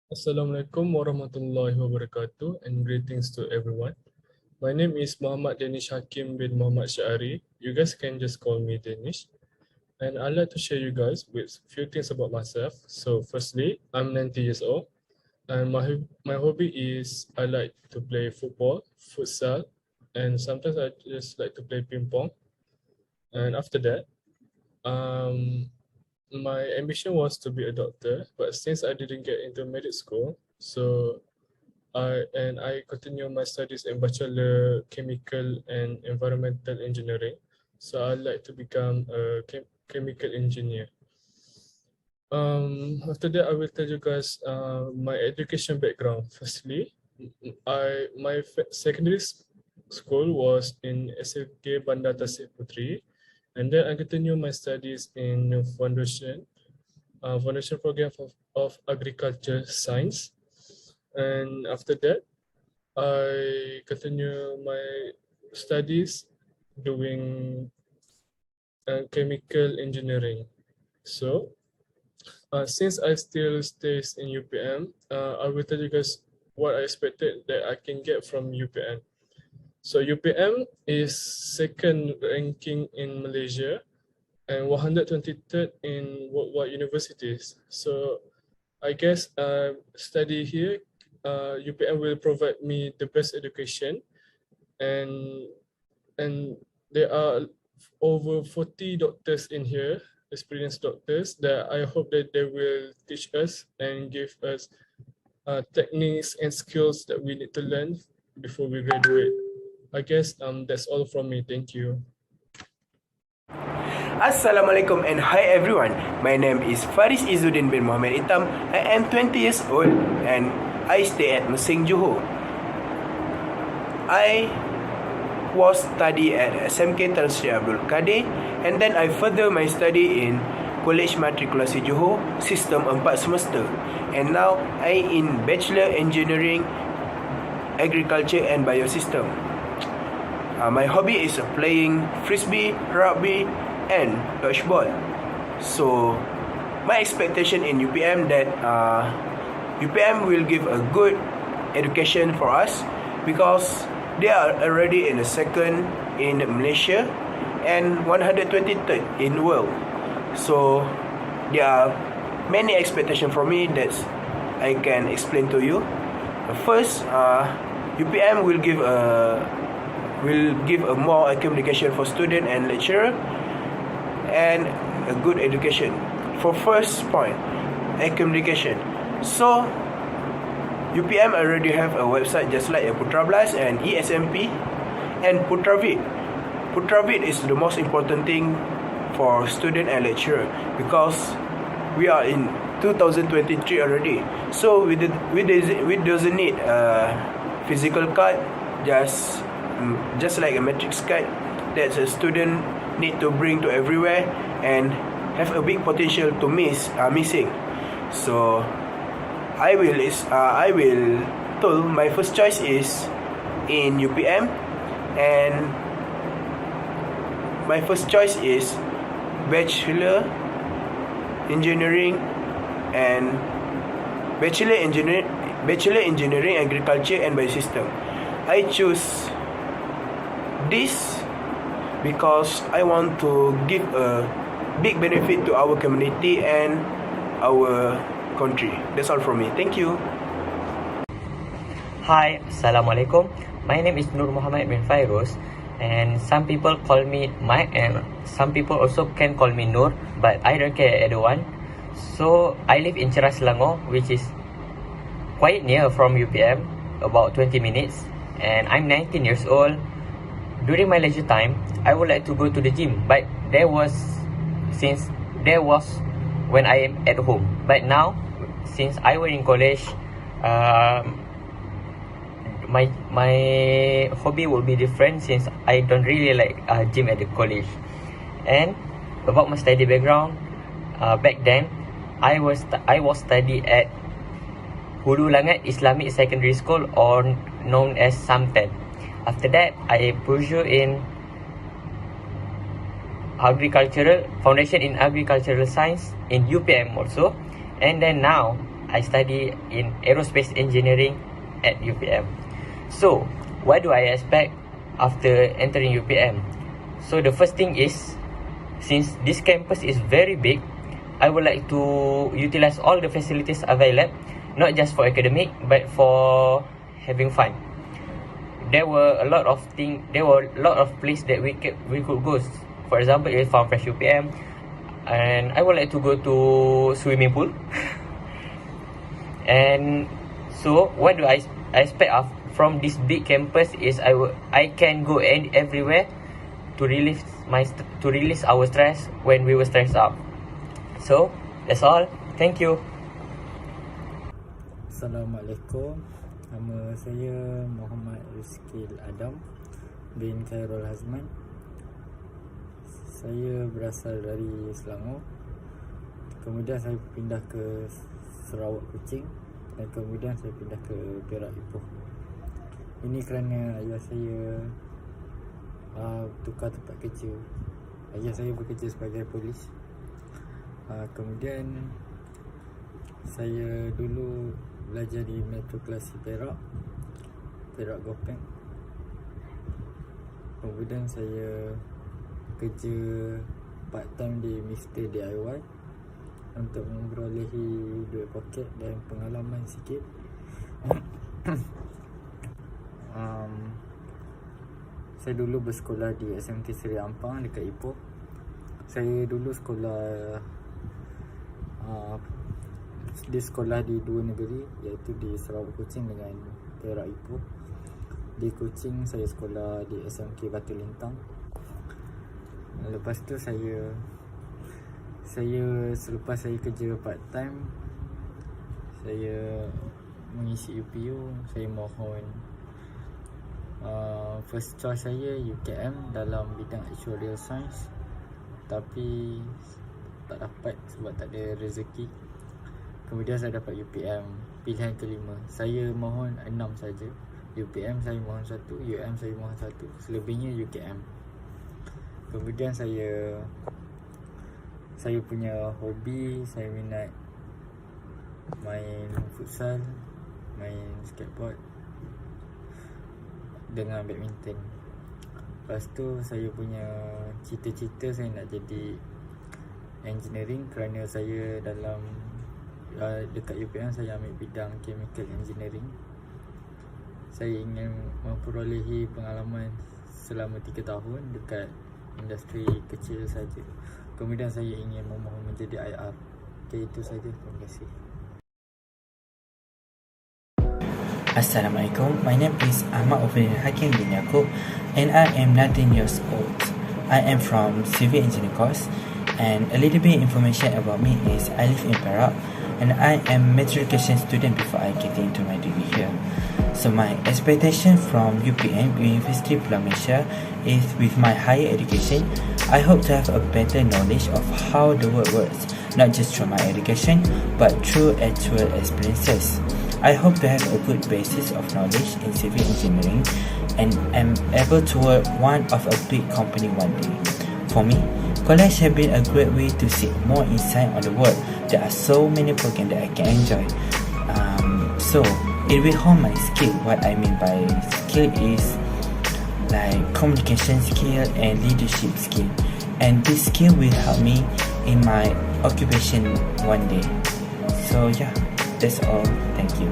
Assalamualaikum warahmatullahi wabarakatuh and greetings to everyone. My name is Muhammad Danish Hakim bin Muhammad Syari. You guys can just call me Danish. And I'd like to share you guys with a few things about myself. So firstly, I'm 90 years old and my hobby is I like to play football, futsal, and sometimes I just like to play ping pong. And after that, um, my ambition was to be a doctor, but since I didn't get into medical school, so I continue my studies in Bachelor Chemical and Environmental Engineering. So I'd like to become a chemical engineer. After that, I will tell you guys my education background. Firstly, my secondary school was in SLK Bandar Tasik Puteri, and then I continue my studies in foundation program of agriculture science. And after that, I continue my studies doing chemical engineering. So since I still stays in UPM, I will tell you guys what I expected that I can get from UPM. So UPM is second ranking in Malaysia and 123rd in worldwide universities. So I guess study here, UPM will provide me the best education, and and there are over 40 doctors in here, experienced doctors, that I hope that they will teach us and give us techniques and skills that we need to learn before we graduate. I guess that's all from me. Thank you. Assalamualaikum and hi everyone. My name is Faris Izzuddin bin Muhammad Itam. I am 20 years old and I stay at Mesing, Johor. I was study at SMK Tan Sri Abdul Kadir and then I further my study in College Matrikulasi Johor, Sistem 4 semester. And now I in Bachelor Engineering Agriculture and Biosystem. My hobby is playing frisbee, rugby and dodgeball. So my expectation in UPM that UPM will give a good education for us because they are already in the second in Malaysia and 123rd in the world. So there are many expectations for me that I can explain to you. First, UPM will give a more communication for student and lecturer and a good education. For first point, communication. So UPM already have a website just like Putra Blast and ESMP and Putravit. Putravit is the most important thing for student and lecturer because we are in 2023 already. So we doesn't need a physical card, just like a matrix card that a student need to bring to everywhere and have a big potential to missing. So I will tell my first choice is in UPM and my first choice is Bachelor Engineering and Bachelor Engineering Agriculture and Biosystem. I choose this because I want to give a big benefit to our community and our country. That's all from me. Thank you. Hi, Assalamualaikum. My name is Nur Muhammad bin Fairuz, and some people call me Mike, and some people also can call me Nur, but I don't care either one. So I live in Cheras Selangor, which is quite near from UPM, about 20 minutes, and I'm 19 years old. During my leisure time, I would like to go to the gym, but there was when I am at home. But now, since I was in college, my hobby will be different since I don't really like gym at the college. And about my study background, back then, I was study at Hulu Langat Islamic Secondary School, or known as Samten. After that, I pursue in foundation in agricultural science in UPM also, and then now I study in aerospace engineering at UPM. So, what do I expect after entering UPM? So the first thing is, since this campus is very big, I would like to utilize all the facilities available, not just for academic, but for having fun. There were a lot of places that we could go. For example, if Farm Fresh UPM, and I would like to go to swimming pool. And so, what do I expect from this big campus is I can go everywhere to release our stress when we were stressed out. So that's all. Thank you. Assalamualaikum. Nama saya Muhammad Rizkil Adam bin Khairul Hazman. Saya berasal dari Selangor. Kemudian saya pindah ke Sarawak Kuching dan kemudian saya pindah ke Perak Ipoh. Ini kerana ayah saya tukar tempat kerja. Ayah saya bekerja sebagai polis. Kemudian saya dulu belajar di Metro Klasi Perak Gopeng. Kemudian saya kerja part time di Mr. DIY untuk memperolehi duit poket dan pengalaman sikit. Saya dulu bersekolah di SMK Seri Ampang dekat Ipoh. Saya dulu sekolah di dua negeri, iaitu di Sarawak Kuching dengan Perak Ipoh. Di Kuching saya sekolah di SMK Batu Lintang. Lepas tu saya selepas saya kerja part time, saya mengisi UPU. Saya mohon first choice saya UKM dalam bidang Actuarial Science, tapi tak dapat sebab tak ada rezeki. Kemudian saya dapat UPM, pilihan kelima. Saya mohon 6 saja. UPM saya mohon 1, UM saya mohon 1, selebihnya UKM. Kemudian saya punya hobi, saya minat main futsal, main skateboard dengan badminton. Lepas tu saya punya cita-cita saya nak jadi engineering kerana saya dalam dekat UPM saya ambil bidang chemical engineering. Saya ingin memperolehi pengalaman selama 3 tahun dekat industri kecil saja. Kemudian saya ingin memohon menjadi IR. Okay, itu saja. Terima kasih. Assalamualaikum. My name is Ahmad Ofin Hakim bin Yaakob and I am 19 years old. I am from Civil Engineering course, and a little bit information about me is I live in Perak and I am matriculation student before I get into my degree here. So my expectation from UPM, University Pulau Malaysia, is with my higher education, I hope to have a better knowledge of how the world works, not just through my education, but through actual experiences. I hope to have a good basis of knowledge in civil engineering and am able to work one of a big company one day. For me, college has been a great way to seek more insight on the world. There are so many programs that I can enjoy. So it will hone my skill. What I mean by skill is like communication skill and leadership skill, and this skill will help me in my occupation one day. So yeah, that's all. Thank you.